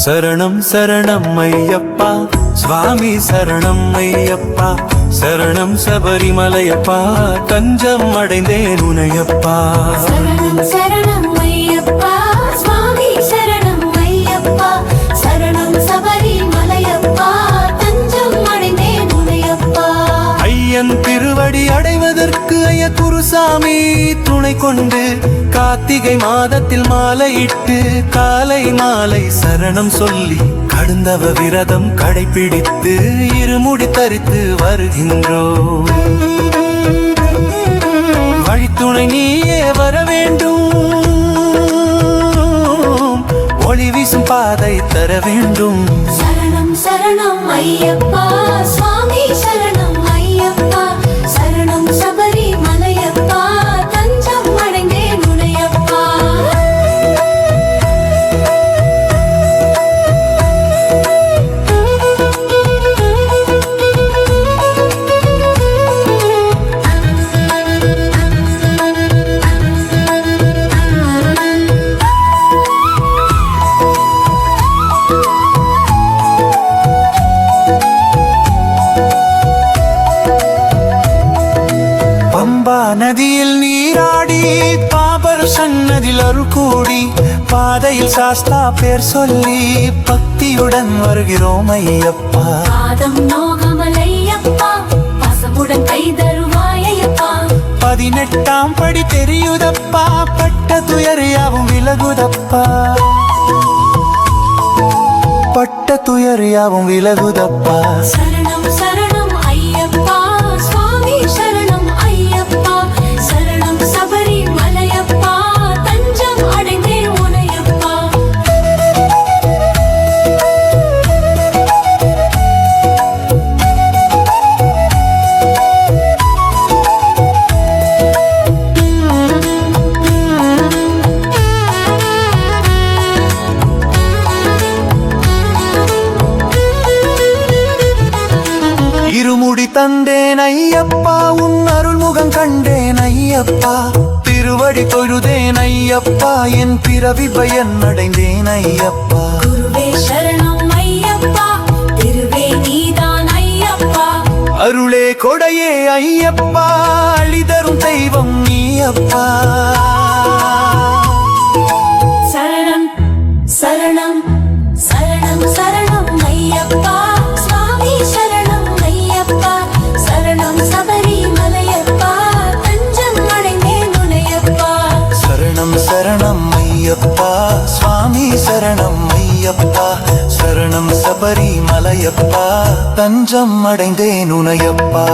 சரணம் சரணம் ஐயப்பா சுவாமி சரணம் ஐயப்பா சரணம் சபரிமலையப்பா தஞ்சம் அடைந்தேன் உனையப்பா சரணம் சரணம் ஐயப்பா சுவாமி சரணம் ஐயப்பா சரணம் சபரிமலையப்பா தஞ்சம் அடைந்தேன் உனையப்பா ஐயன் திருவடி அடைவதற்கு ஐய குருசாமி துணை கொண்டு கார்த்திகை மாதத்தில் மாலையிட்டு காலை மாலை சரணம் சொல்லி கடுந்தவ விரதம் கடைபிடித்து இருமுடி தரித்து வருகின்றோம். வழித்துணை நீயே வர வேண்டும், ஒளி வீசும் பாதை தர வேண்டும். சரணம் சரணம் ஐயப்பா சுவாமி சரணம் ஐயப்பா சரணம் சபரிமலையப்பா தஞ்சம் அடைந்தேன் உனையப்பா. நதியில் நீராடி பாபர் சன்னதில் அருள்கூடி பாதையில் சாஸ்தா பேர் சொல்லி பக்தியுடன் வருகிறோம் ஐயப்பா. பாதம் நோகாமல் ஐயப்பா பசமுடன் கை தருவாய் ஐயப்பா. 18ஆம் படி தெரியுதப்பா பட்ட துயர் யாவும் விலகுதப்பா பட்ட துயர் யாவும் விலகுதப்பா. சரணம் சரணம் ஐயப்பா சுவாமி சரணம் ஐயப்பா சரணம் சபரிமலையப்பா தஞ்சம் அடைந்தேன் உனையப்பா. இருமுடி தந்தேன் ஐயப்பா உன் அருள்முகம் கண்டேன் ஐயப்பா. திருவடி தொழுதேன் ஐயப்பா என் பிறவி பயன் அடைந்தேன் ஐயப்பா. குருவே சரணம் ஐயப்பா திருவே நீதான் ஐயப்பா. அருளே கொடையே ஐயப்பா அழிதரும் தெய்வம் நீயப்பா. சரணம் சரணம் சரணம் சரணம் ஐயப்பா சுவாமி சரணம் ஐயப்பா சரணம் சபரிமலையப்பா தஞ்சம் அடைந்தேன் உனையப்பா. சரணம் சரணம் ஐயப்பா சுவாமி சரணம் ஐயப்பா சரணம் சபரிமலையப்பா தஞ்சம் அடைந்தேன் உனையப்பா.